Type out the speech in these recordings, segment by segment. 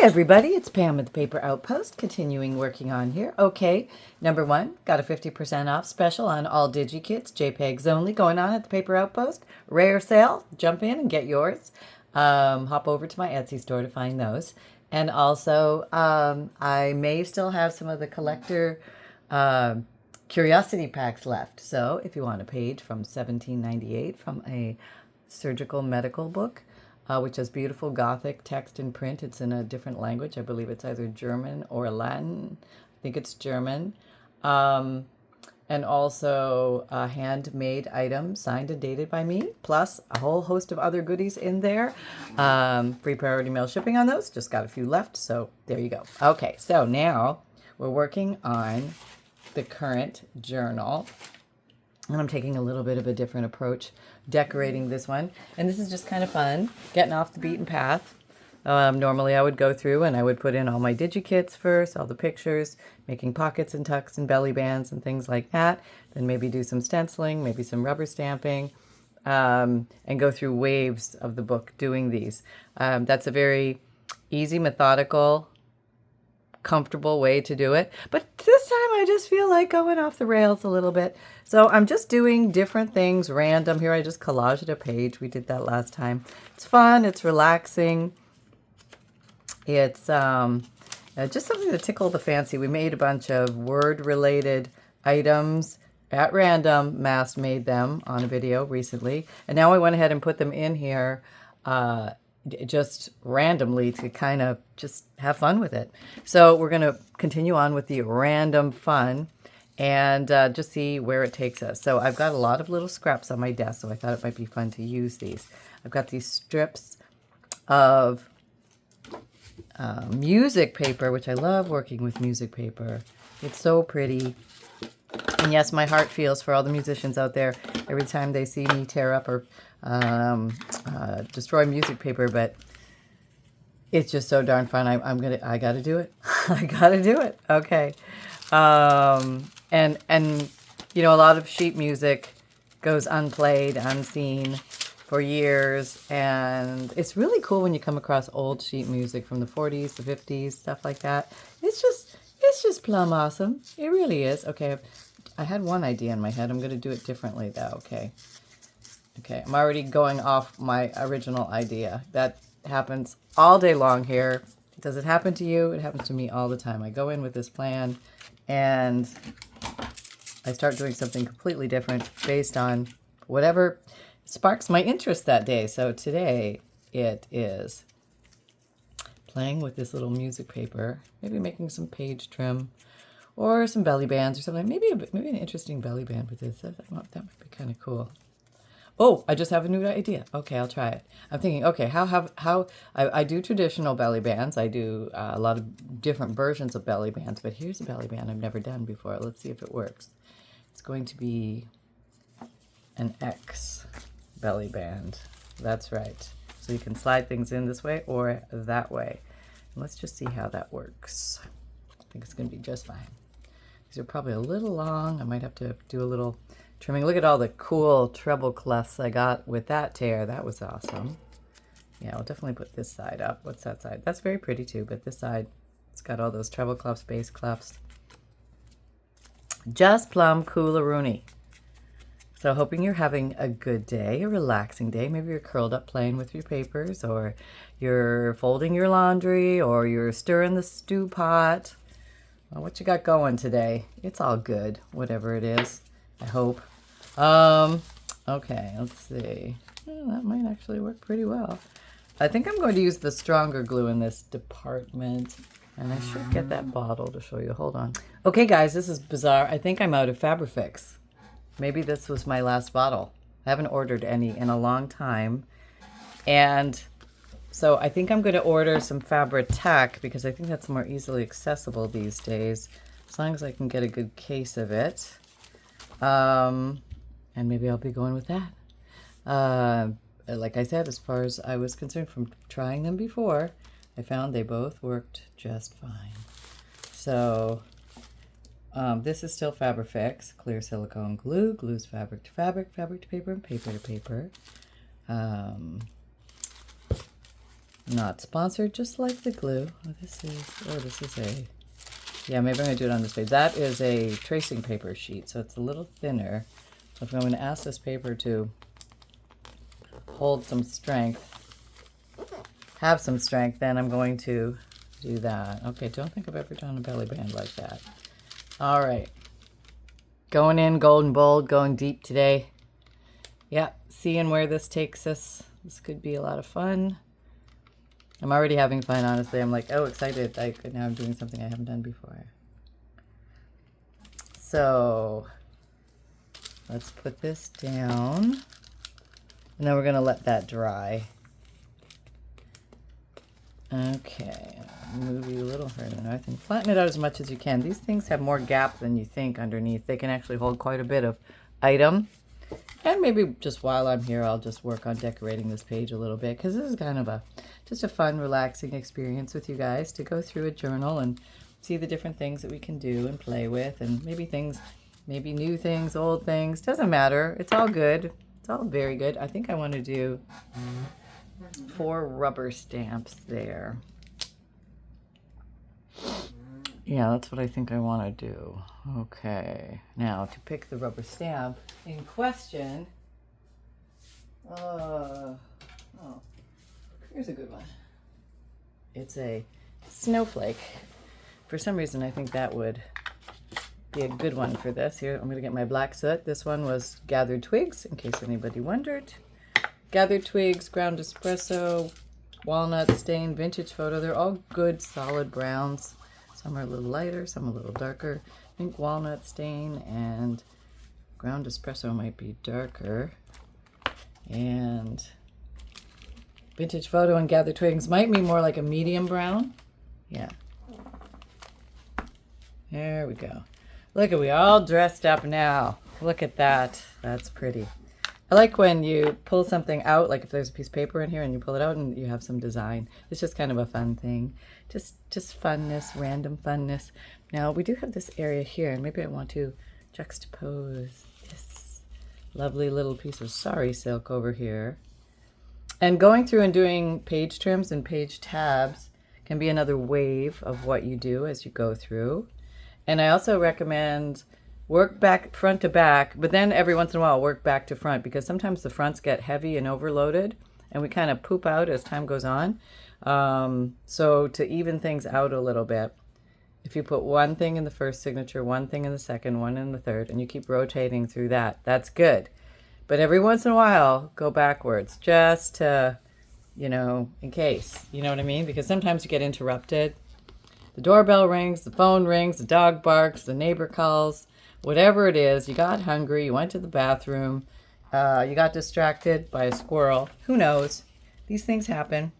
everybody, it's Pam at the Paper Outpost, continuing working on here. Okay, number one, got a 50% off special on all DigiKits, JPEGs only, going on at the Paper Outpost. Rare sale, jump in and get yours. Hop over to my Etsy store to find those. And also, I may still have some of the collector curiosity packs left. So if you want a page from 1798 from a surgical medical book, which has beautiful Gothic text and print. It's in a different language. I believe it's either German or Latin. I think it's German. And also a handmade item signed and dated by me, plus a whole host of other goodies in there. Free priority mail shipping on those. Just got a few left, so there you go. Okay, so now we're working on the current journal. And I'm taking a little bit of a different approach decorating this one. And this is just kind of fun, getting off the beaten path. Normally I would go through and I would put in all my DigiKits first, all the pictures, making pockets and tucks and belly bands and things like that. Then maybe do some stenciling, maybe some rubber stamping, and go through waves of the book doing these. That's a very easy, methodical, comfortable way to do it, but this time I just feel like going off the rails a little bit, so I'm just doing different things random here. I just collaged a page. We did that last time. It's fun, it's relaxing, it's just something to tickle the fancy. We made a bunch of word related items at random, mass made them on a video recently, and now I went ahead and put them in here just randomly to kind of just have fun with it. So we're going to continue on with the random fun and just see where it takes us. So I've got a lot of little scraps on my desk, so I thought it might be fun to use these. I've got these strips of music paper, which I love working with music paper. It's so pretty. And yes, my heart feels for all the musicians out there every time they see me tear up or destroy music paper, but it's just so darn fun. I gotta do it. I gotta do it. Okay. And you know, a lot of sheet music goes unplayed, unseen for years, and it's really cool when you come across old sheet music from the 40s, the 50s, stuff like that. It's just plumb awesome. It really is. Okay, I had one idea in my head. I'm going to do it differently though. Okay, I'm already going off my original idea. That happens all day long here. Does it happen to you? It happens to me all the time. I go in with this plan and I start doing something completely different based on whatever sparks my interest that day. So today it is playing with this little music paper, maybe making some page trim or some belly bands or something. Maybe an interesting belly band with this. That might be kind of cool. Oh, I just have a new idea. Okay, I'll try it. I'm thinking, okay, I do traditional belly bands. I do a lot of different versions of belly bands, but here's a belly band I've never done before. Let's see if it works. It's going to be an X belly band. That's right. So you can slide things in this way or that way. And let's just see how that works. I think it's going to be just fine. These are probably a little long. I might have to do a little trimming. Look at all the cool treble clefs I got with that tear. That was awesome. Yeah, I'll definitely put this side up. What's that side? That's very pretty too, but this side, it's got all those treble clefs, bass clefs. Just plumb cool-a-rooney. So hoping you're having a good day, a relaxing day. Maybe you're curled up playing with your papers, or you're folding your laundry, or you're stirring the stew pot. Well, what you got going today? It's all good, whatever it is, I hope. Okay, let's see. Oh, that might actually work pretty well. I think I'm going to use the stronger glue in this department, and I should get that bottle to show you. Hold on. Okay, guys, this is bizarre. I think I'm out of Fabrifix. Maybe this was my last bottle. I haven't ordered any in a long time, and so I think I'm going to order some Fabri-Tac because I think that's more easily accessible these days, as long as I can get a good case of it. And maybe I'll be going with that. Like I said, as far as I was concerned from trying them before, I found they both worked just fine. So this is still Fabrifix, clear silicone glue, glues fabric to fabric, fabric to paper, and paper to paper. Not sponsored, just like the glue. Oh, this is a, yeah, maybe I'm going to do it on this page. That is a tracing paper sheet, so it's a little thinner. So if I'm going to ask this paper to hold some strength, have some strength, then I'm going to do that. Okay, don't think I've ever done a belly band like that. All right. Going in golden bold, going deep today. Yeah, seeing where this takes us. This could be a lot of fun. I'm already having fun, honestly. I'm like, oh, excited. Like, now I'm doing something I haven't done before. So let's put this down. And then we're going to let that dry. Okay, move you a little further north and flatten it out as much as you can. These things have more gap than you think underneath. They can actually hold quite a bit of item. And maybe just while I'm here, I'll just work on decorating this page a little bit, because this is kind of just a fun, relaxing experience with you guys to go through a journal and see the different things that we can do and play with, and maybe new things, old things. Doesn't matter. It's all good. It's all very good. I think I want to do 4 rubber stamps there. Yeah, that's what I think I want to do. Okay, now to pick the rubber stamp in question. Oh, here's a good one. It's a snowflake. For some reason, I think that would be a good one for this. Here, I'm going to get my black soot. This one was gathered twigs, in case anybody wondered. Gathered twigs, ground espresso, walnut stain, vintage photo. They're all good, solid browns. Some are a little lighter, some a little darker. I think walnut stain and ground espresso might be darker. And vintage photo and gathered twigs might be more like a medium brown. Yeah. There we go. Look at, we all dressed up now. Look at that. That's pretty. I like when you pull something out, like if there's a piece of paper in here and you pull it out and you have some design. It's just kind of a fun thing. Just funness, random funness. Now we do have this area here, and maybe I want to juxtapose this lovely little piece of sari silk over here. And going through and doing page trims and page tabs can be another wave of what you do as you go through. And I also recommend work back front to back, but then every once in a while work back to front, because sometimes the fronts get heavy and overloaded and we kind of poop out as time goes on. So to even things out a little bit, if you put one thing in the first signature, one thing in the second, one in the third, and you keep rotating through that, that's good. But every once in a while, go backwards, just to, in case, you know what I mean? Because sometimes you get interrupted. The doorbell rings, the phone rings, the dog barks, the neighbor calls, whatever it is, you got hungry, you went to the bathroom, you got distracted by a squirrel. Who knows? These things happen.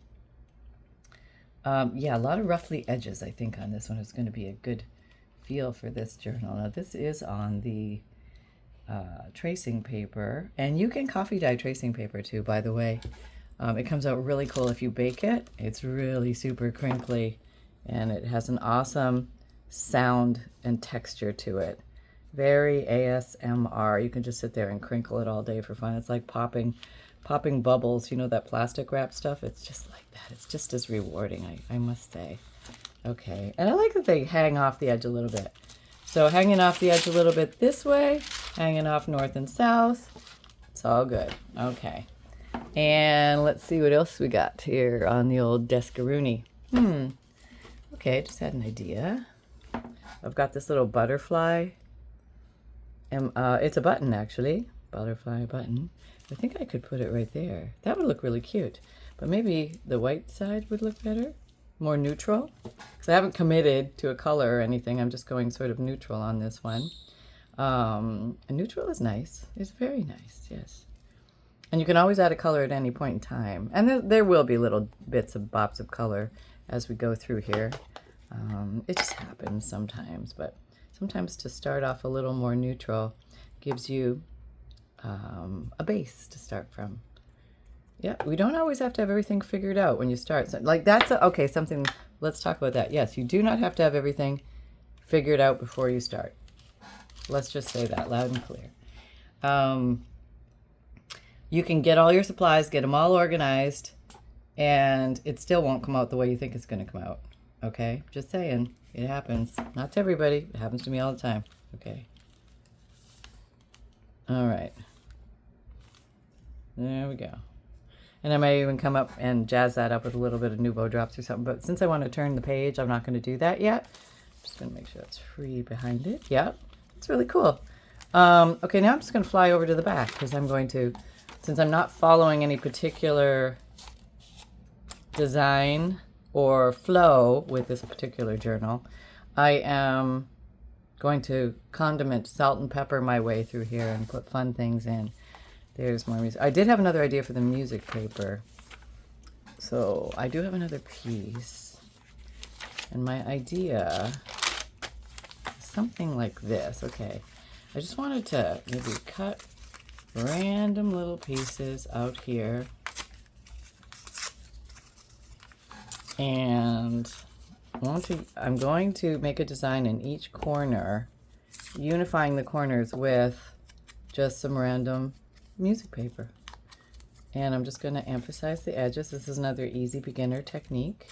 Yeah, a lot of ruffly edges, I think, on this one. Is going to be a good feel for this journal. Now, this is on the tracing paper, and you can coffee dye tracing paper too, by the way. It comes out really cool if you bake it. It's really super crinkly, and it has an awesome sound and texture to it. Very ASMR. You can just sit there and crinkle it all day for fun. It's like popping bubbles, that plastic wrap stuff. It's just like that. It's just as rewarding, I must say. Okay, and I like that they hang off the edge a little bit. So hanging off the edge a little bit this way, hanging off north and south. It's all good. Okay, and let's see what else we got here on the old deskaroonie. Okay, just had an idea. I've got this little butterfly. It's a button, actually. Butterfly button. I think I could put it right there. That would look really cute. But maybe the white side would look better. More neutral. Because I haven't committed to a color or anything. I'm just going sort of neutral on this one. And neutral is nice. It's very nice, yes. And you can always add a color at any point in time. And there will be little bits of bops of color as we go through here. It just happens sometimes. But sometimes to start off a little more neutral gives you a base to start from. Yeah, we don't always have to have everything figured out when you start. So, like okay, something, let's talk about that. Yes, you do not have to have everything figured out before you start. Let's just say that loud and clear. You can get all your supplies, get them all organized, and it still won't come out the way you think it's going to come out. Okay, just saying, it happens. Not to everybody, it happens to me all the time. Okay. All right. There we go. And I may even come up and jazz that up with a little bit of Nuvo drops or something. But since I want to turn the page, I'm not going to do that yet. I'm just going to make sure it's free behind it. Yep, it's really cool. Okay, now I'm just going to fly over to the back because I'm going to, since I'm not following any particular design or flow with this particular journal, I am going to condiment, salt and pepper my way through here and put fun things in. There's more music. I did have another idea for the music paper. So I do have another piece. And my idea is something like this. Okay. I just wanted to maybe cut random little pieces out here. And I'm going to make a design in each corner, unifying the corners with just some random music paper. And I'm just going to emphasize the edges. This is another easy beginner technique.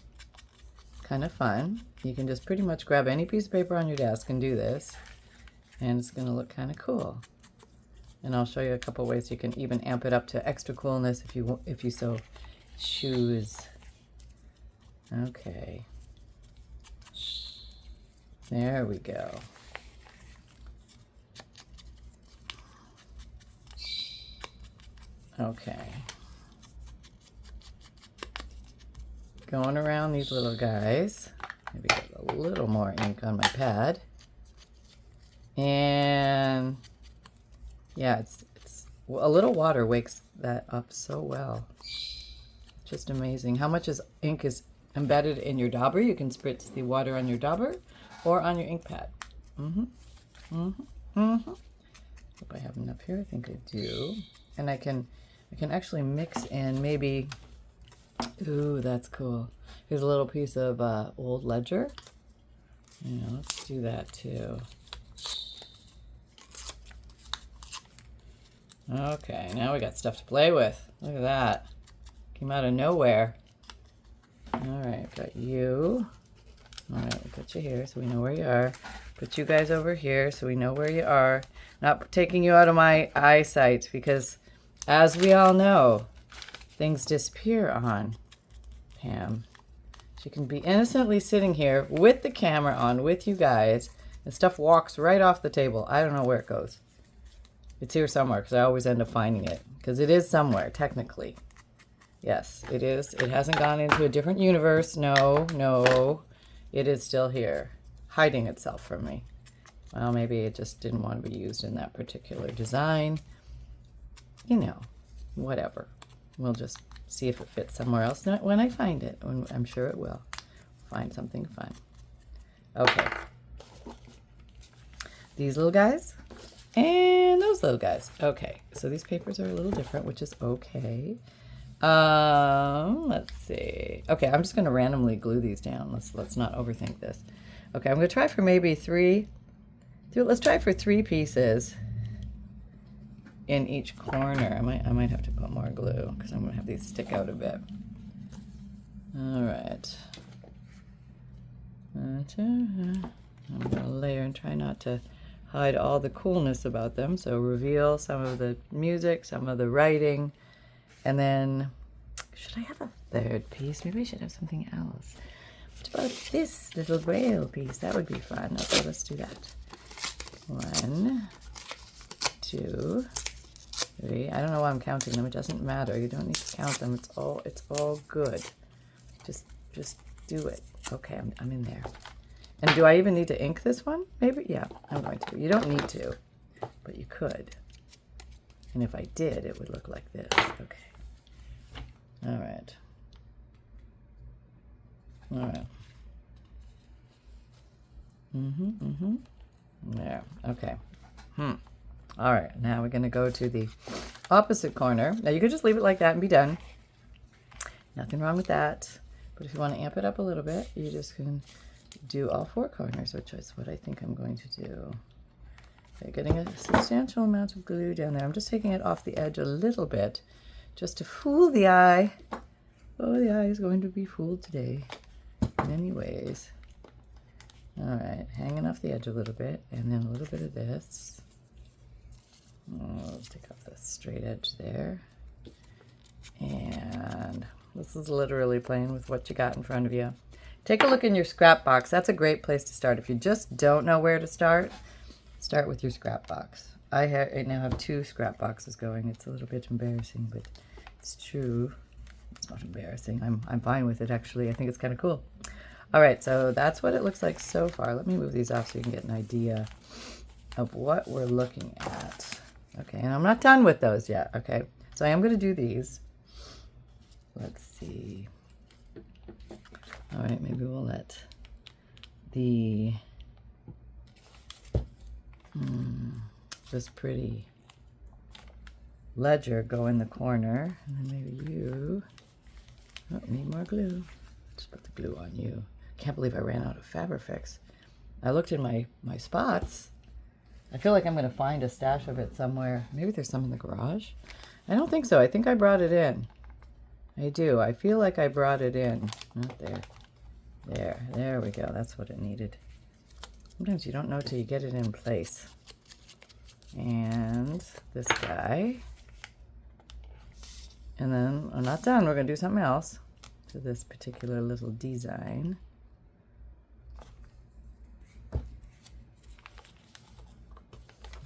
Kind of fun. You can just pretty much grab any piece of paper on your desk and do this. And it's going to look kind of cool. And I'll show you a couple ways you can even amp it up to extra coolness if you so choose. Okay. There we go. Okay. Going around these little guys. Maybe get a little more ink on my pad. And yeah, it's a little water wakes that up so well. Just amazing. How much ink is embedded in your dauber? You can spritz the water on your dauber or on your ink pad. Hope I have enough here. I think I do. And I can actually mix in maybe, ooh, that's cool. Here's a little piece of old ledger. Yeah, let's do that too. Okay, now we got stuff to play with. Look at that. Came out of nowhere. All right, got you. All right, we'll put you here so we know where you are. Put you guys over here so we know where you are. Not taking you out of my eyesight because, as we all know, things disappear on Pam. She can be innocently sitting here with the camera on with you guys, and stuff walks right off the table. I don't know where it goes. It's here somewhere because I always end up finding it because it is somewhere, technically. Yes, it is. It hasn't gone into a different universe. No. It is still here, hiding itself from me. Well, maybe it just didn't want to be used in that particular design. You know, whatever. We'll just see if it fits somewhere else when I find it. I'm sure it will. Find something fun. Okay. These little guys and those little guys. Okay, so these papers are a little different, which is okay. Let's see. Okay, I'm just going to randomly glue these down. Let's not overthink this. Okay, I'm going to try for maybe let's try for 3 pieces in each corner. I might have to put more glue because I'm going to have these stick out a bit. All right. I'm going to layer and try not to hide all the coolness about them. So reveal some of the music, some of the writing, and then should I have a 3rd piece? Maybe I should have something else. What about this little braille piece? That would be fun. Okay, let's do that. 1, 2, 3. I don't know why I'm counting them. It doesn't matter. You don't need to count them. It's all good. Just do it. Okay, I'm in there. And do I even need to ink this one? Maybe, yeah, I'm going to. You don't need to, but you could. And if I did, it would look like this. Okay. All right. All right. There. Okay. All right. Now we're going to go to the opposite corner. Now you could just leave it like that and be done. Nothing wrong with that. But if you want to amp it up a little bit, you just can do all 4 corners, which is what I think I'm going to do. Okay, getting a substantial amount of glue down there. I'm just taking it off the edge a little bit just to fool the eye Oh, the eye is going to be fooled today in many ways. All right, hanging off the edge a little bit, and then a little bit of this. Let's take off the straight edge there. And this is literally playing with what you got in front of you. Take a look in your scrap box. That's a great place to start. If you just don't know where to start with your scrap box. I now have 2 scrap boxes going. It's a little bit embarrassing, but it's true. It's not embarrassing. I'm fine with it, actually. I think it's kind of cool. All right, so that's what it looks like so far. Let me move these off so you can get an idea of what we're looking at. Okay, and I'm not done with those yet, okay? So I am going to do these. Let's see. All right, maybe we'll let the this pretty ledger go in the corner. And then maybe you, need more glue. Just put the glue on you. Can't believe I ran out of Fabrifix. I looked in my spots. I feel like I'm going to find a stash of it somewhere. Maybe there's some in the garage. I don't think so. I think I brought it in. I do. I feel like I brought it in. Not there. There we go. That's what it needed. Sometimes you don't know till you get it in place. And this guy. And then I'm not done. We're going to do something else to this particular little design.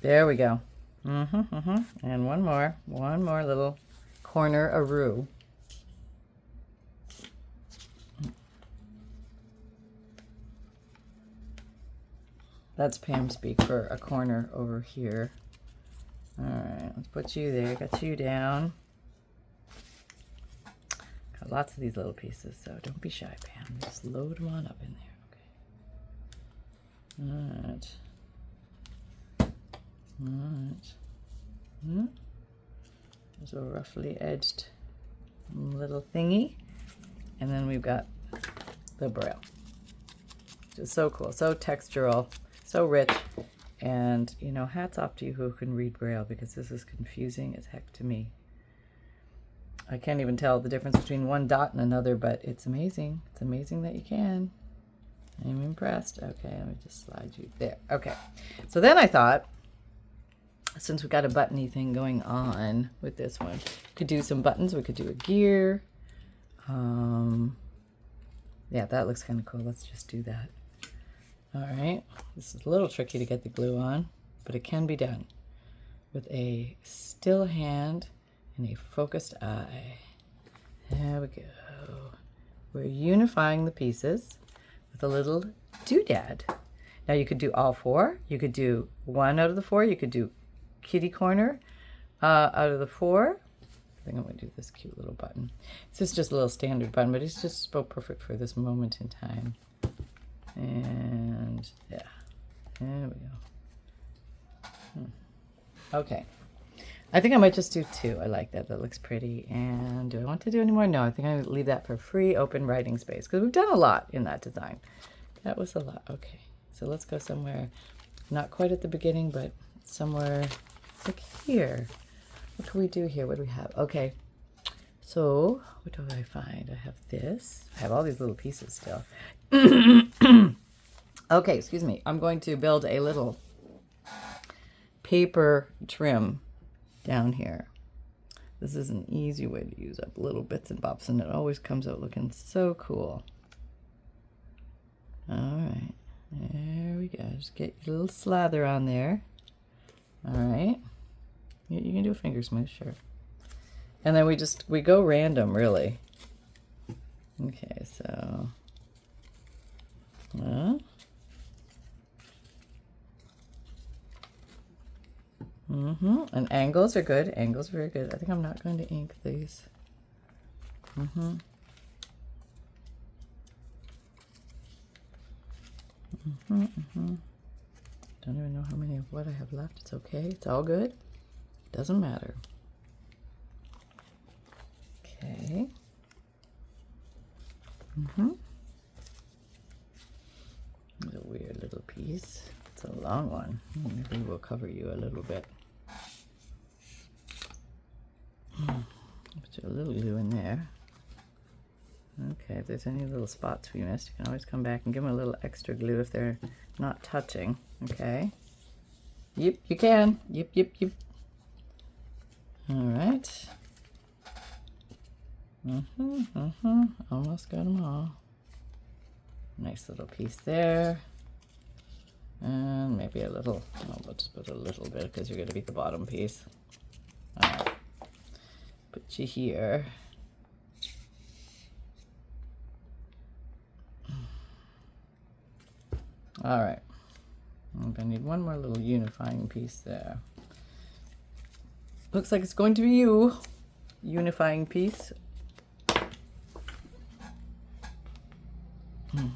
There we go. And one more little corner-a-roo. That's Pam speak for a corner over here. All right, let's put you there. Got you down. Got lots of these little pieces, so don't be shy, Pam. Just load them on up in there. Okay. All right. There's a roughly edged little thingy. And then we've got the braille. Just so cool, so textural, so rich. And, you know, hats off to you who can read braille, because this is confusing as heck to me. I can't even tell the difference between one dot and another, but it's amazing. It's amazing that you can. I'm impressed. Okay, let me just slide you there. Okay, so then I thought, since we got a buttony thing going on with this one, we could do some buttons. We could do a gear. Yeah, that looks kind of cool. Let's just do that. All right. This is a little tricky to get the glue on, but it can be done with a still hand and a focused eye. There we go. We're unifying the pieces with a little doodad. Now you could do all 4. You could do 1 out of the 4. You could do kitty corner out of the 4. I think I'm going to do this cute little button. This is just a little standard button, but it's just so perfect for this moment in time. And yeah, there we go. Okay, I think I might just do 2. I like that. That looks pretty. And do I want to do any more? No, I think I'm going to leave that for free open writing space, because we've done a lot in that design. That was a lot. Okay, so let's go somewhere, not quite at the beginning, but somewhere like here. What can we do here? What do we have? Okay, so what do I find? I have this. I have all these little pieces still. Okay, excuse me. I'm going to build a little paper trim down here. This is an easy way to use up little bits and bobs, and it always comes out looking so cool. All right, there we go. Just get your little slather on there. All right. You can do a finger smooth, sure. And then we go random, really. Okay, so and angles are good. Angles are very good. I think I'm not going to ink these. Don't even know how many of what I have left. It's okay. It's all good. Doesn't matter. Okay. It's a weird little piece. It's a long one. Maybe we'll cover you a little bit. Put a little glue in there. If there's any little spots we missed, you can always come back and give them a little extra glue if they're not touching. Okay. Yep, you can. Yep, yep, yep. All right. Almost got them all. Nice little piece there. And maybe a little, we'll just put a little bit because you're going to be the bottom piece. All right. Put you here. All right. I'm going to need one more little unifying piece there. Looks like it's going to be you. Unifying piece. All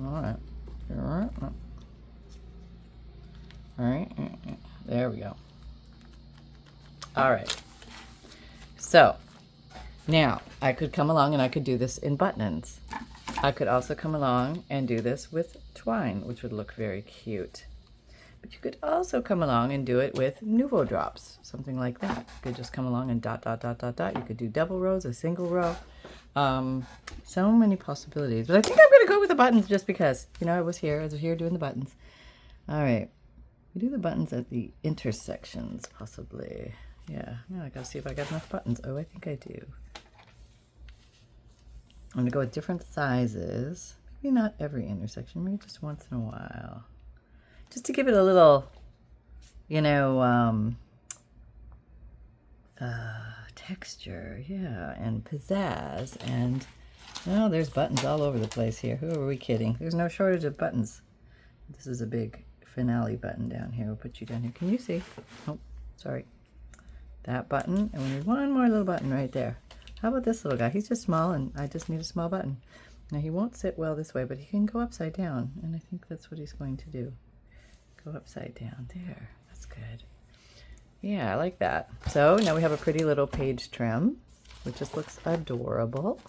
right. All right. There we go. All right. So now I could come along and I could do this in button-ends. I could also come along and do this with twine, which would look very cute. But you could also come along and do it with nouveau drops, something like that. You could just come along and dot, dot, dot, dot, dot. You could do double rows, a single row. So many possibilities. But I think I'm going to go with the buttons just because, you know, I was here doing the buttons. All right. We do the buttons at the intersections, possibly. Yeah, I got to see if I got enough buttons. Oh, I think I do. I'm going to go with different sizes. Maybe not every intersection, maybe just once in a while. Just to give it a little, you know, texture, yeah, and pizzazz. And, oh, there's buttons all over the place here. Who are we kidding? There's no shortage of buttons. This is a big finale button down here. We'll put you down here. Can you see? Oh, sorry. That button, and we need one more little button right there. How about this little guy? He's just small, and I just need a small button. Now, he won't sit well this way, but he can go upside down, and I think that's what he's going to do. Go upside down. There. That's good. Yeah, I like that. So now we have a pretty little page trim, which just looks adorable.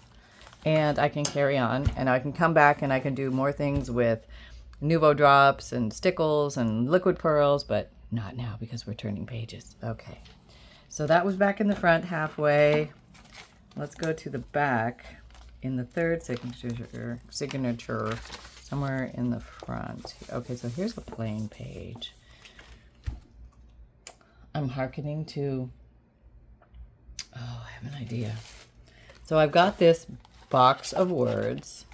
And I can carry on, and I can come back, and I can do more things with nouveau drops and stickles and liquid pearls, but not now because we're turning pages. Okay. So that was back in the front halfway. Let's go to the back in the third signature, somewhere in the front. Okay, so here's a plain page. I'm hearkening to, oh, I have an idea. So I've got this box of words,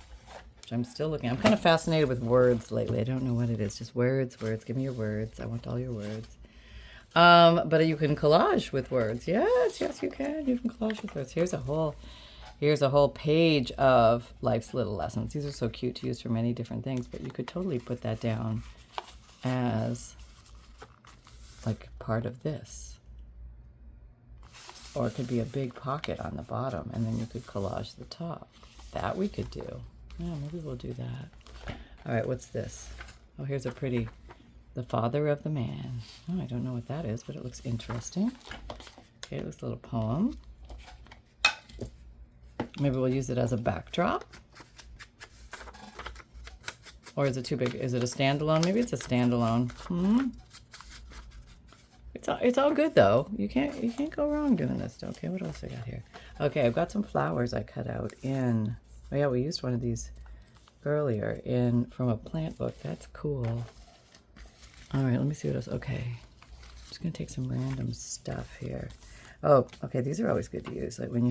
which I'm still looking. I'm kind of fascinated with words lately. I don't know what it is. Just words. Give me your words. I want all your words. But you can collage with words. Yes, you can. You can collage with words. Here's a whole page of Life's Little Lessons. These are so cute to use for many different things, but you could totally put that down as like part of this. Or it could be a big pocket on the bottom, and then you could collage the top. That we could do. Yeah, maybe we'll do that. All right, what's this? Oh, here's a pretty... The Father of the Man. Oh, I don't know what that is, but it looks interesting. Okay, it looks a little poem. Maybe we'll use it as a backdrop. Or is it too big? Is it a standalone? Maybe it's a standalone. It's all good though. You can't go wrong doing this. Okay, what else I got here? Okay, I've got some flowers I cut out in. Oh yeah, we used one of these earlier from a plant book. That's cool. All right, let me see what else. Okay, I'm just gonna take some random stuff here. Oh, okay, these are always good to use. Like when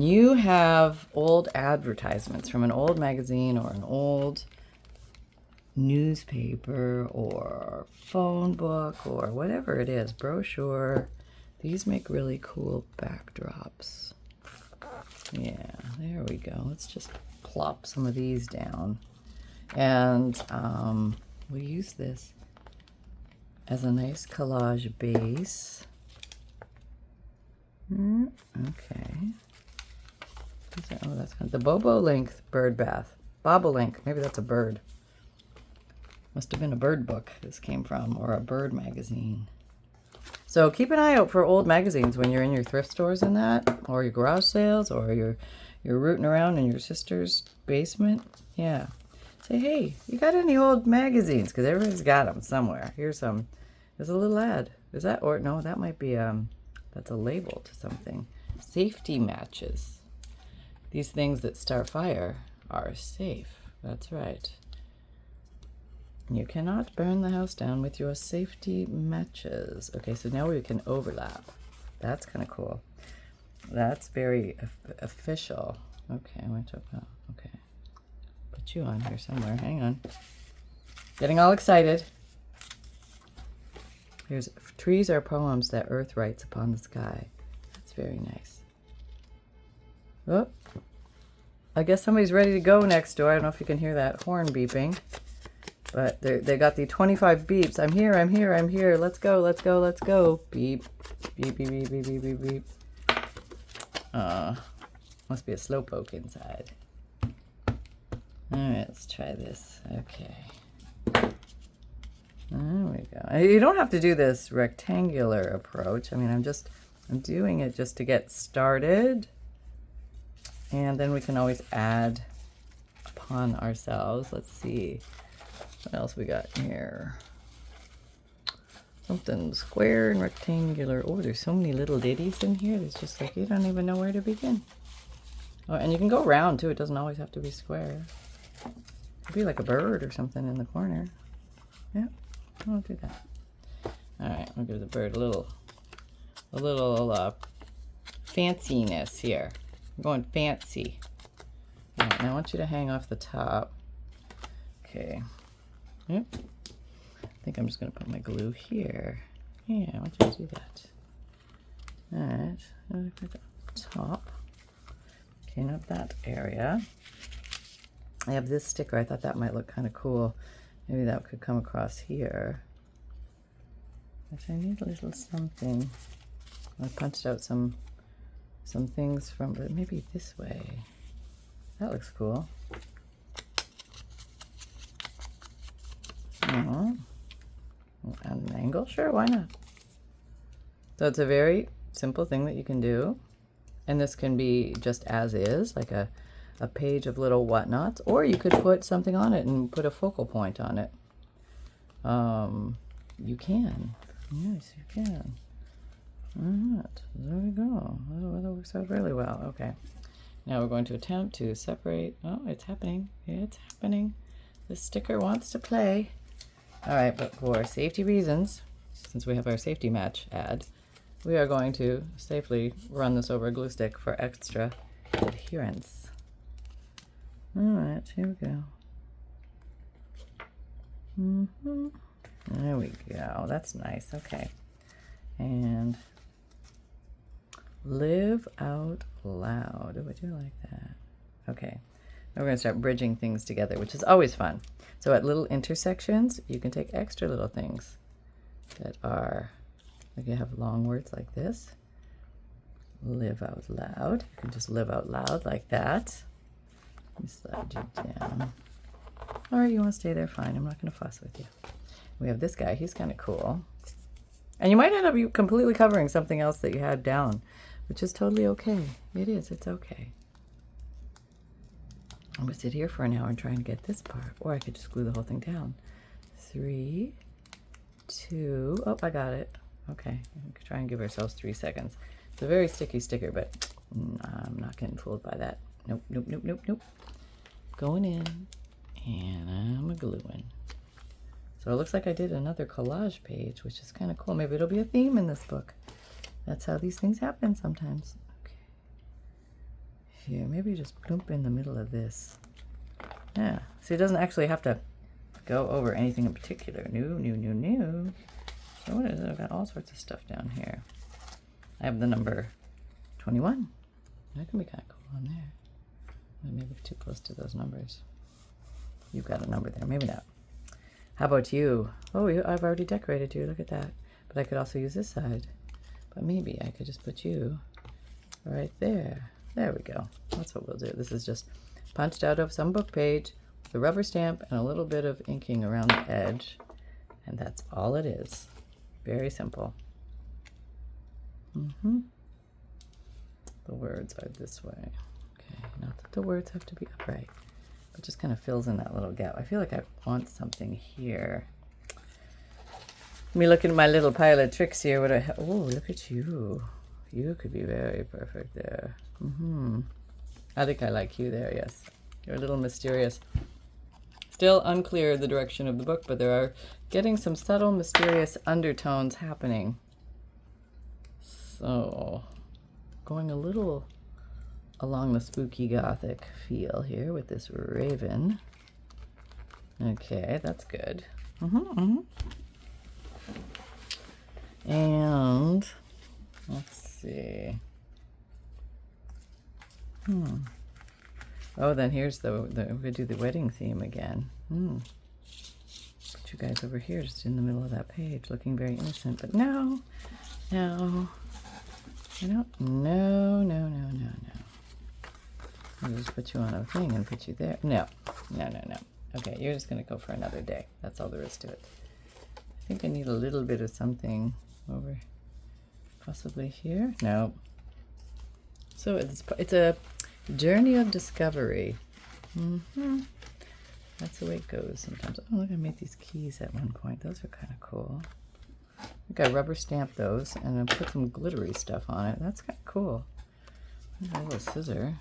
you have old advertisements from an old magazine or an old newspaper or phone book or whatever it is, brochure, these make really cool backdrops. Yeah, there we go. Let's just plop some of these down. And we use this as a nice collage base. Okay. Oh, that's kind of the Bobolink bird bath. Bobolink, maybe that's a bird. Must have been a bird book this came from, or a bird magazine. So keep an eye out for old magazines when you're in your thrift stores and that, or your garage sales, or you're rooting around in your sister's basement. Yeah. Say, hey, you got any old magazines? Because everybody's got them somewhere. Here's some. There's a little ad. Is that, or no, that might be That's a label to something. Safety matches. These things that start fire are safe. That's right. You cannot burn the house down with your safety matches. Okay, so now we can overlap. That's kind of cool. That's very official. Okay, I'm going to okay. Put you on here somewhere. Hang on. Getting all excited. Here's trees are poems that earth writes upon the sky. That's very nice. Oh, I guess somebody's ready to go next door. I don't know if you can hear that horn beeping. But they got the 25 beeps. I'm here, I'm here, I'm here. Let's go, let's go, let's go. Beep, beep, beep, beep, beep, beep, beep, beep. Must be a slowpoke inside. All right, let's try this. Okay. There we go. You don't have to do this rectangular approach. I mean, I'm doing it just to get started. And then we can always add upon ourselves. Let's see. What else we got here? Something square and rectangular. Oh, there's so many little ditties in here. It's just like you don't even know where to begin. Oh, and you can go round too. It doesn't always have to be square. It could be like a bird or something in the corner. Yeah, I'll do that. All right, I'll give the bird a little fanciness here. I'm going fancy. All right, now I want you to hang off the top. Okay. Yep. I think I'm just going to put my glue here. Yeah, I want you to do that. Alright, I'm going to put it up top. Clean up that area. I have this sticker. I thought that might look kind of cool. Maybe that could come across here. But I need a little something. I punched out some things from, but maybe this way. That looks cool. At an angle? Sure, why not? So it's a very simple thing that you can do. And this can be just as is, like a page of little whatnots. Or you could put something on it and put a focal point on it. You can. Yes, you can. Alright, there we go. Oh, that works out really well. Okay. Now we're going to attempt to separate. Oh, it's happening. It's happening. The sticker wants to play. All right, but for safety reasons, since we have our safety match ad, we are going to safely run this over a glue stick for extra adherence. All right, here we go. There we go. That's nice. Okay. And live out loud. Oh, I do like that. Okay. Now we're going to start bridging things together, which is always fun. So at little intersections, you can take extra little things that are, like you have long words like this. Live out loud. You can just live out loud like that. Let me slide you down. All right, you want to stay there? Fine. I'm not going to fuss with you. We have this guy. He's kind of cool. And you might end up completely covering something else that you had down, which is totally okay. It is. It's okay. I'm going to sit here for an hour and try and get this part. Or I could just glue the whole thing down. 3, 2, oh, I got it. Okay, we could try and give ourselves 3 seconds. It's a very sticky sticker, but I'm not getting fooled by that. Nope, nope, nope, nope, nope. Going in, and I'm a-gluing. So it looks like I did another collage page, which is kind of cool. Maybe it'll be a theme in this book. That's how these things happen sometimes. Here, maybe just plump in the middle of this. Yeah, so it doesn't actually have to go over anything in particular. New. So what is it? I've got all sorts of stuff down here. I have the number 21. That can be kind of cool on there. Maybe too close to those numbers. You've got a number there, maybe not. How about you? Oh, I've already decorated you, look at that. But I could also use this side. But maybe I could just put you right there. There we go. That's what we'll do. This is just punched out of some book page with a rubber stamp and a little bit of inking around the edge. And that's all it is. Very simple. The words are this way. Okay, not that the words have to be upright. It just kind of fills in that little gap. I feel like I want something here. Let me look at my little pile of tricks here. Oh, look at you. You could be very perfect there. I think I like you there, yes. You're a little mysterious. Still unclear the direction of the book, but there are getting some subtle, mysterious undertones happening. So, going a little along the spooky gothic feel here with this raven. Okay, that's good. And let's see. Oh, then here's we're gonna do the wedding theme again. Put you guys over here, just in the middle of that page, looking very innocent. But no. I don't. No. I'll just put you on a thing and put you there. No. Okay, you're just gonna go for another day. That's all there is to it. I think I need a little bit of something over, possibly here. No. So it's a journey of discovery. That's the way it goes sometimes. Oh, look, I made these keys at one point. Those are kind of cool. I think I rubber stamped those and then put some glittery stuff on it. That's kind of cool. A little scissor.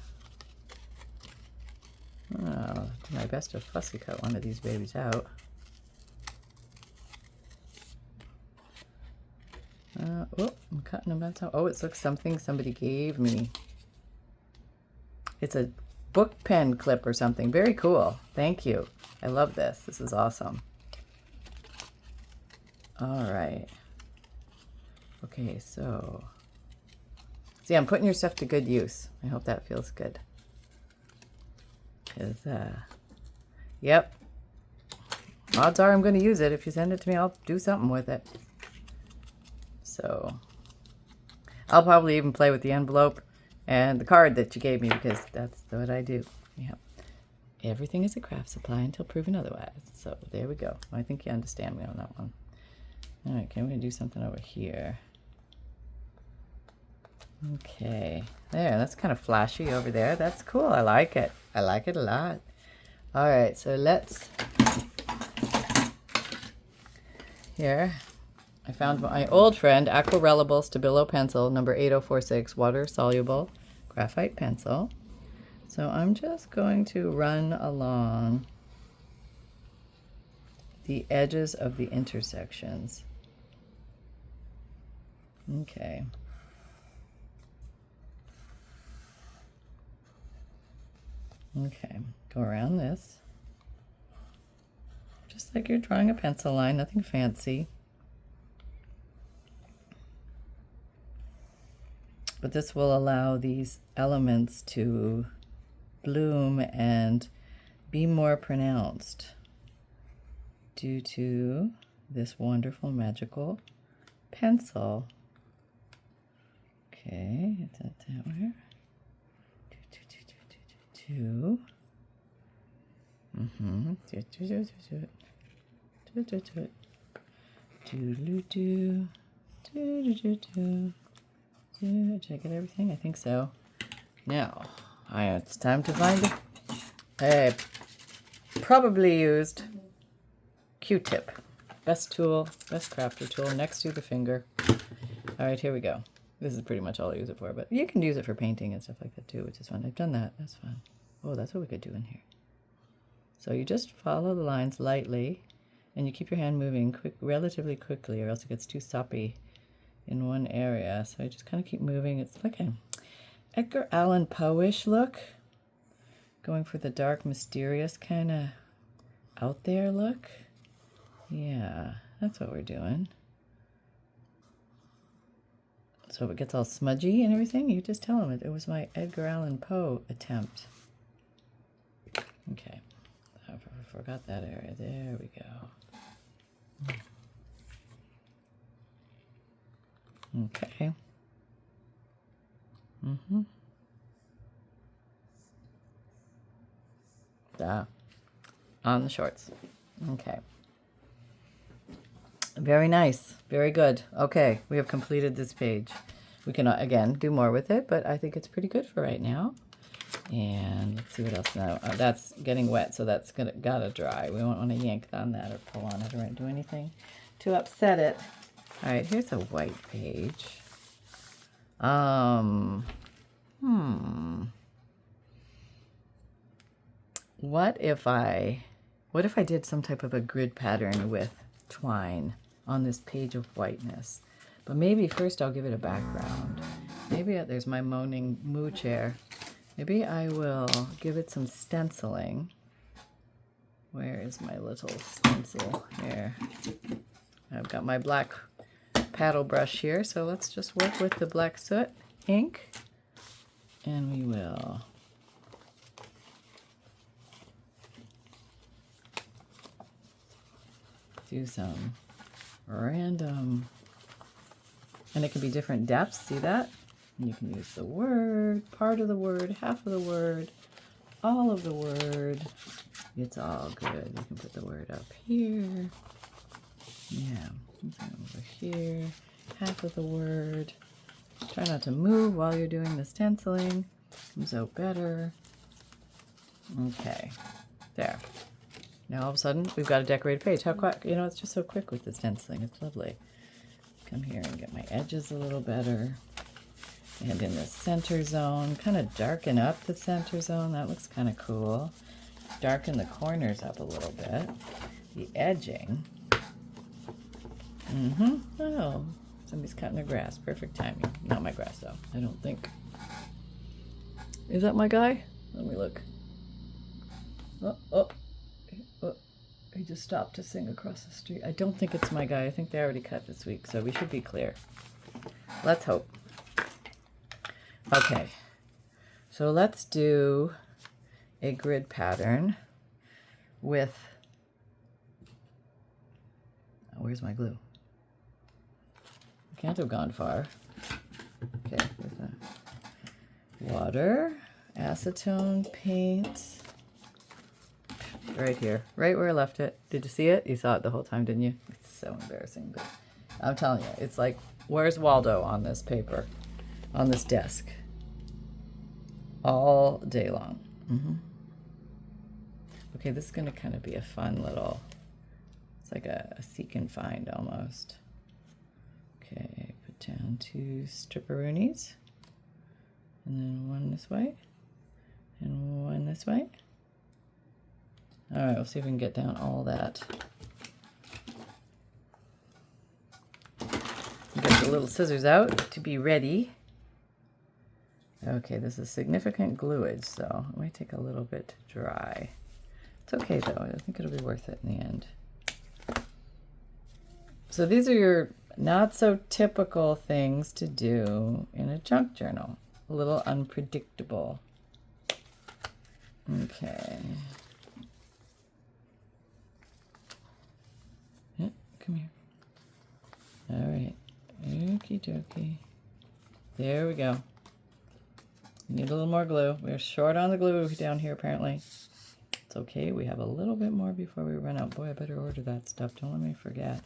Oh, I'll do my best to fussy cut one of these babies out. Oh, I'm cutting them out. Oh, it looks something somebody gave me. It's a book pen clip or something. Very cool. Thank you. I love this. This is awesome. All right. Okay, so see, I'm putting your stuff to good use. I hope that feels good. Yep. Odds are I'm going to use it. If you send it to me, I'll do something with it. So I'll probably even play with the envelope and the card that you gave me, because that's what I do. Yep. Everything is a craft supply until proven otherwise. So there we go. I think you understand me on that one. All right, okay, we're going to do something over here. Okay, there, that's kind of flashy over there. That's cool. I like it. I like it a lot. All right, so let's... Here, I found my old friend, Aquarellable Stabilo Pencil, number 8046, water-soluble graphite pencil. So I'm just going to run along the edges of the intersections. Okay. Okay, go around this. Just like you're drawing a pencil line, nothing fancy. But this will allow these elements to bloom and be more pronounced due to this wonderful magical pencil. Okay, is that where? Two. Did I get everything? I think so. Now, it's time to find a probably used Q-tip. Best tool, best crafter tool next to the finger. All right, here we go. This is pretty much all I use it for, but you can use it for painting and stuff like that too, which is fun. I've done that. That's fun. Oh, that's what we could do in here. So you just follow the lines lightly, and you keep your hand moving relatively quickly, or else it gets too soppy in one area. So I just kind of keep moving. It's like an Edgar Allan Poe-ish look, going for the dark, mysterious kind of out there look. Yeah, that's what we're doing. So if it gets all smudgy and everything, you just tell them it was my Edgar Allan Poe attempt. Okay, I forgot that area. There we go. Okay. On the shorts. Okay. Very nice. Very good. Okay, we have completed this page. We can, again, do more with it, but I think it's pretty good for right now. And let's see what else now. That's getting wet, so that's gotta dry. We won't want to yank on that or pull on it or do anything to upset it. All right, here's a white page. Hmm. What if I did some type of a grid pattern with twine on this page of whiteness? But maybe first I'll give it a background. Maybe there's my moaning moo chair. Maybe I will give it some stenciling. Where is my little stencil? Here. I've got my black paddle brush here, so let's just work with the black soot ink, and we will do some random, and it can be different depths, see that? And you can use the word, part of the word, half of the word, all of the word. It's all good. You can put the word up here. Yeah, over here, half of the word. Try not to move while you're doing the stenciling. Comes out better. Okay, there. Now all of a sudden, we've got a decorated page. How quick, you know, it's just so quick with the stenciling. It's lovely. Come here and get my edges a little better. And in the center zone, kind of darken up the center zone. That looks kind of cool. Darken the corners up a little bit. The edging. Oh, somebody's cutting their grass. Perfect timing. Not my grass, though, I don't think. Is that my guy? Let me look. Oh, he just stopped to sing across the street. I don't think it's my guy. I think they already cut this week, so we should be clear. Let's hope. Okay, so let's do a grid pattern with, oh, where's my glue? Can't have gone far. Okay, with water, acetone, paint, right here, right where I left it. Did you see it? You saw it the whole time, didn't you? It's so embarrassing, but I'm telling you, it's like, where's Waldo on this paper, on this desk, all day long. Okay, this is going to kind of be a fun little, it's like a seek and find almost. Okay, put down 2 stripperoonies, and then 1 this way, and 1 this way. All right, we'll see if we can get down all that. Get the little scissors out to be ready. Okay, this is significant gluage, so it might take a little bit to dry. It's okay though, I think it'll be worth it in the end. So these are your not so typical things to do in a junk journal. A little unpredictable. Okay. Yeah, come here. All right. Okie dokie. There we go. Need a little more glue. We're short on the glue down here apparently. It's okay. We have a little bit more before we run out. Boy, I better order that stuff. Don't let me forget.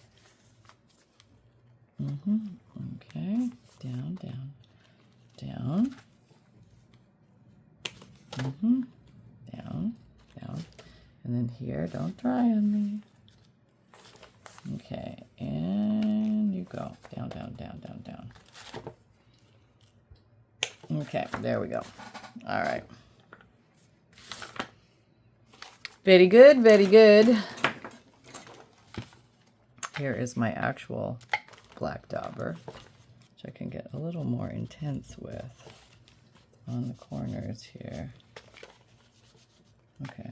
Okay. Down, down, down. Down, down. And then here, don't dry on me. Okay. And you go. Down, down, down, down, down. Okay, there we go. All right. Very good, very good. Here is my actual black dauber, which I can get a little more intense with on the corners here. Okay.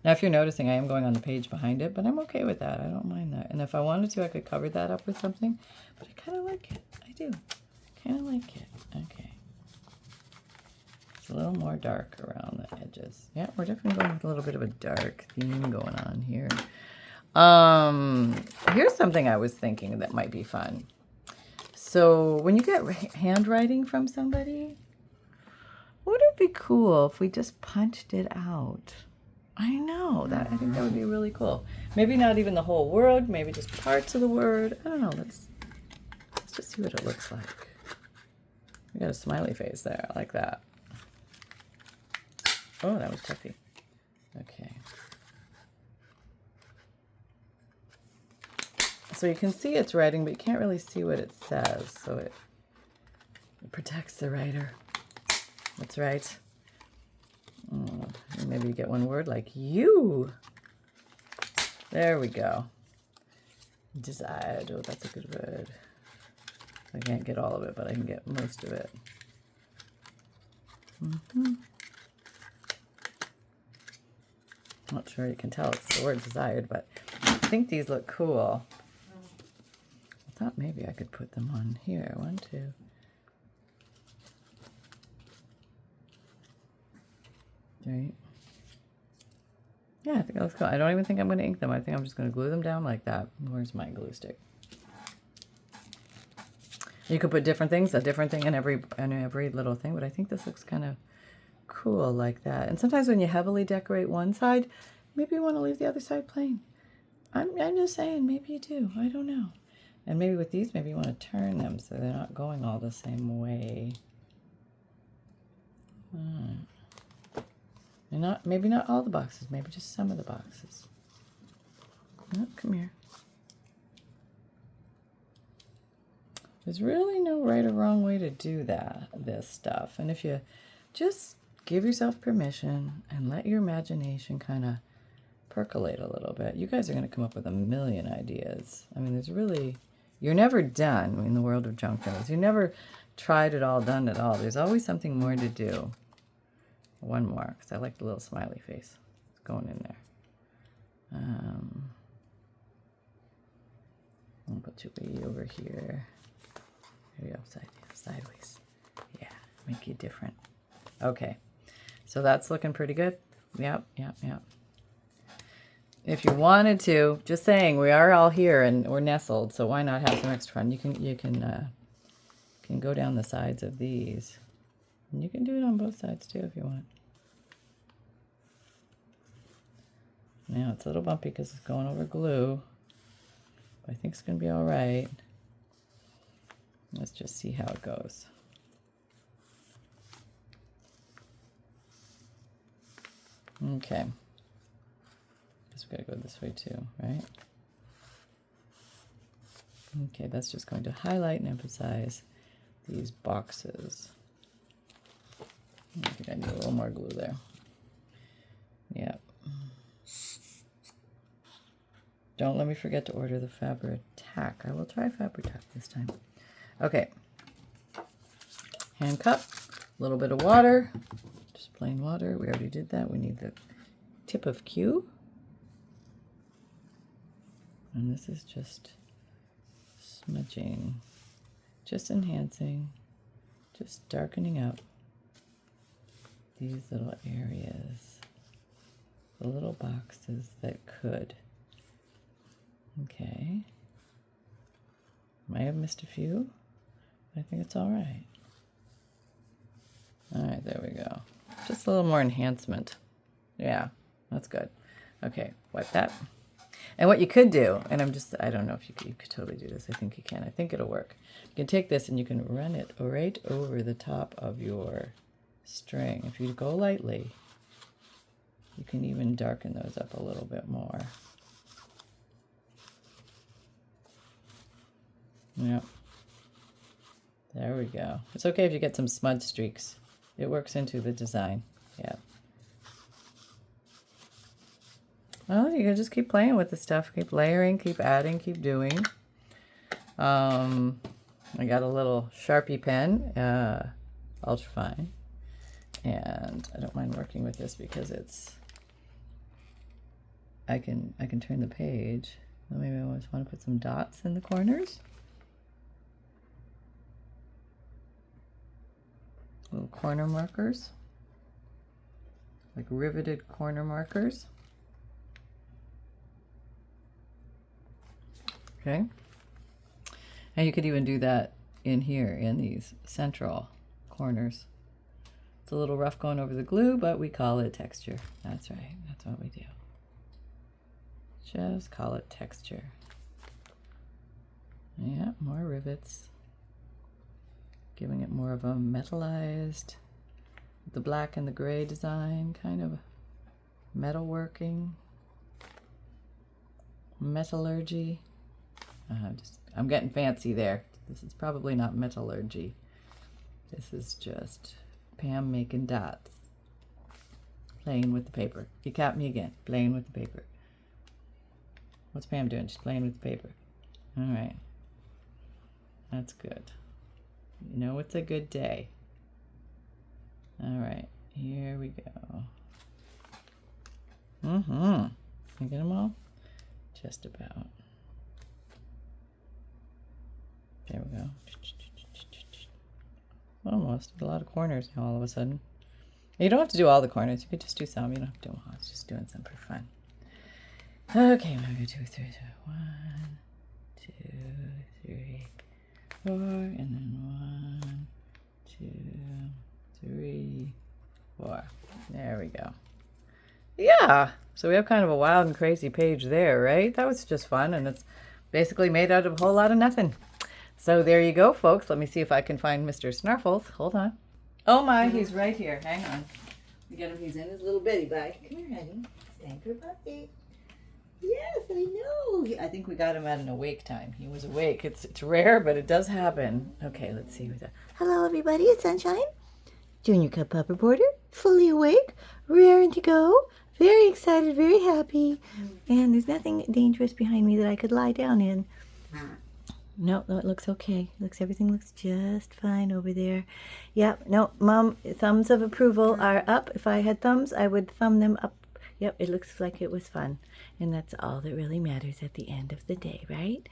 Now, if you're noticing, I am going on the page behind it, but I'm okay with that. I don't mind that. And if I wanted to, I could cover that up with something, but I kind of like it. I do. Kind of like it. Okay. It's a little more dark around the edges. Yeah, we're definitely going with a little bit of a dark theme going on here. Here's something I was thinking that might be fun. So when you get handwriting from somebody, wouldn't it be cool if we just punched it out? I know that. I think that would be really cool. Maybe not even the whole word, maybe just parts of the word. I don't know. Let's just see what it looks like. We got a smiley face there. I like that. Oh, that was toughy. Okay. So you can see it's writing, but you can't really see what it says. So it protects the writer. That's right. Maybe you get one word like you. There we go. Desired. Oh, that's a good word. I can't get all of it, but I can get most of it. Not sure you can tell it's the word desired, but I think these look cool. I thought maybe I could put them on here. 1, 2. Right. Yeah, I think that looks cool. I don't even think I'm going to ink them. I think I'm just going to glue them down like that. Where's my glue stick? You could put different things, a different thing in every little thing, but I think this looks kind of cool like that. And sometimes when you heavily decorate one side, maybe you want to leave the other side plain. I'm just saying, maybe you do. I don't know. And maybe with these, maybe you want to turn them so they're not going all the same way. And maybe not all the boxes, maybe just some of the boxes. Oh, come here. There's really no right or wrong way to do this stuff. And if you just give yourself permission and let your imagination kind of percolate a little bit, you guys are going to come up with a million ideas. I mean, you're never done in the world of junk journals. You never tried it all, done it all. There's always something more to do. One more, because I like the little smiley face. It's going in there. I'll put you way over here. There you go, sideways. Yeah, make you different. Okay, so that's looking pretty good. Yep. If you wanted to, just saying, we are all here and we're nestled, so why not have some extra fun? You can go down the sides of these. And you can do it on both sides too if you want. Now it's a little bumpy because it's going over glue. But I think it's going to be all right. Let's just see how it goes. Okay. Guess we gotta go this way too, right? Okay, that's just going to highlight and emphasize these boxes. I think I need a little more glue there. Yeah. Don't let me forget to order the Fabri-Tac. I will try Fabri-Tac this time. Okay. Hand cup, a little bit of water, just plain water. We already did that. We need the tip of Q. And this is just smudging, just enhancing, just darkening up these little areas, the little boxes that could. Okay. Might have missed a few, but I think it's all right. All right, there we go. Just a little more enhancement. Yeah, that's good. Okay, wipe that. And what you could do, and I don't know if you could totally do this. I think you can. I think it'll work. You can take this and you can run it right over the top of your string. If you go lightly, you can even darken those up a little bit more. Yep. There we go. It's okay if you get some smudge streaks. It works into the design. Yeah. Well, you can just keep playing with the stuff. Keep layering, keep adding, keep doing. I got a little Sharpie pen, ultra fine. And I don't mind working with this because I can turn the page. Maybe I just want to put some dots in the corners. Little corner markers, like riveted corner markers. Okay. And you could even do that in here in these central corners. It's a little rough going over the glue, but we call it texture. That's right. That's what we do. Just call it texture. Yeah, more rivets. Giving it more of a metallized, the black and the gray design, kind of metalworking, metallurgy. I'm getting fancy there. This is probably not metallurgy. This is just Pam making dots. Playing with the paper. You caught me again. Playing with the paper. What's Pam doing? She's playing with the paper. All right. That's good. You know it's a good day. All right. Here we go. You get them all? Just about. There we go. Almost. A lot of corners now all of a sudden. You don't have to do all the corners. You could just do some. You don't have to do them all. It's just doing some for fun. Okay, 1, 2, 3, 1, 2, 3, 4, and then 1, 2, 3, 4. There we go. Yeah. So we have kind of a wild and crazy page there, right? That was just fun, and it's basically made out of a whole lot of nothing. So there you go, folks. Let me see if I can find Mr. Snarfles. Hold on. Oh my, he's right here. Hang on. We get him. He's in his little bitty bag. Come here, honey. Stanker puppy. Yes, I know. I think we got him at an awake time. He was awake. It's rare, but it does happen. Okay, let's see. Hello, everybody. It's Sunshine. Junior Cub Pup Reporter. Fully awake. Raring to go. Very excited. Very happy. And there's nothing dangerous behind me that I could lie down in. No, it looks okay. Everything looks just fine over there. Yep. No, Mom, thumbs of approval are up. If I had thumbs, I would thumb them up. Yep, it looks like it was fun. And that's all that really matters at the end of the day, right?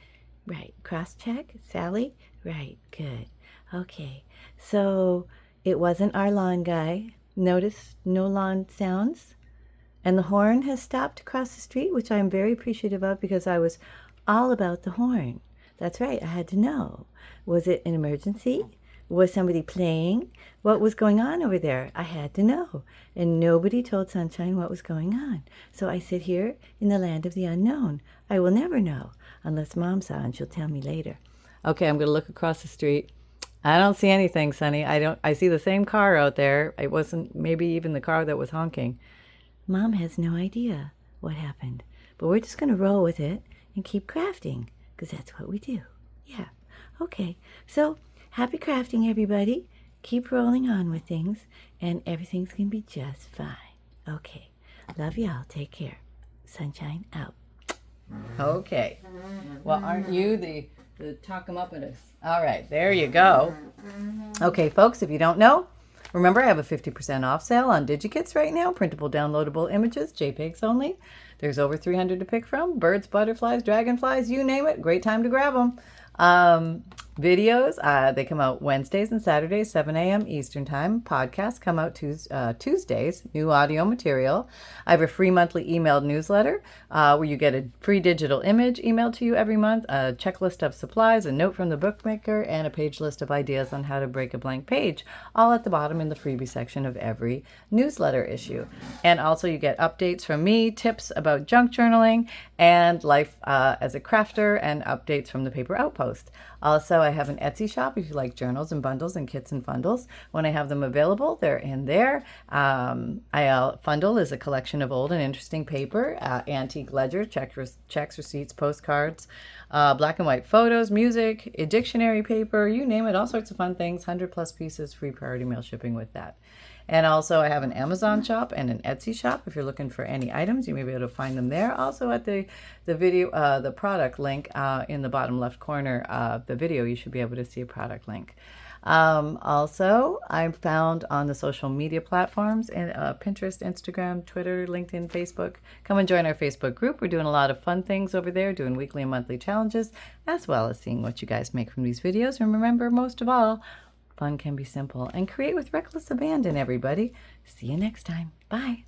Right. Cross-check, Sally? Right, good. Okay, so it wasn't our lawn guy. Notice no lawn sounds. And the horn has stopped across the street, which I'm very appreciative of because I was all about the horn. That's right, I had to know. Was it an emergency? Was somebody playing? What was going on over there? I had to know. And nobody told Sunshine what was going on. So I sit here in the land of the unknown. I will never know unless Mom saw and she'll tell me later. Okay, I'm going to look across the street. I don't see anything, Sonny. I see the same car out there. It wasn't maybe even the car that was honking. Mom has no idea what happened. But we're just going to roll with it and keep crafting. Because that's what we do. Yeah. Okay. So, happy crafting, everybody. Keep rolling on with things, and everything's going to be just fine. Okay. Love y'all. Take care. Sunshine out. Okay. Well, aren't you the talk-em-up-in-us? All right. There you go. Okay, folks, if you don't know, remember I have a 50% off sale on DigiKits right now. Printable, downloadable images, JPEGs only. There's over 300 to pick from. Birds, butterflies, dragonflies, you name it. Great time to grab them. Videos, they come out Wednesdays and Saturdays, 7 a.m. Eastern Time. Podcasts come out Tuesdays, new audio material. I have a free monthly emailed newsletter where you get a free digital image emailed to you every month, a checklist of supplies, a note from the bookmaker, and a page list of ideas on how to break a blank page, all at the bottom in the freebie section of every newsletter issue. And also you get updates from me, tips about junk journaling, and life as a crafter, and updates from the Paper Outpost. Also, I have an Etsy shop if you like journals and bundles and kits and bundles. When I have them available, they're in there. Fundle is a collection of old and interesting paper, antique ledger, checks, receipts, postcards, black and white photos, music, a dictionary paper, you name it, all sorts of fun things, 100 plus pieces, free priority mail shipping with that. And also I have an Amazon shop and an Etsy shop. If you're looking for any items, you may be able to find them there. Also at the product link in the bottom left corner of the video, you should be able to see a product link. Also, I'm found on the social media platforms and Pinterest, Instagram, Twitter, LinkedIn, Facebook. Come and join our Facebook group. We're doing a lot of fun things over there, doing weekly and monthly challenges, as well as seeing what you guys make from these videos. And remember, most of all, fun can be simple, and create with reckless abandon, everybody. See you next time. Bye.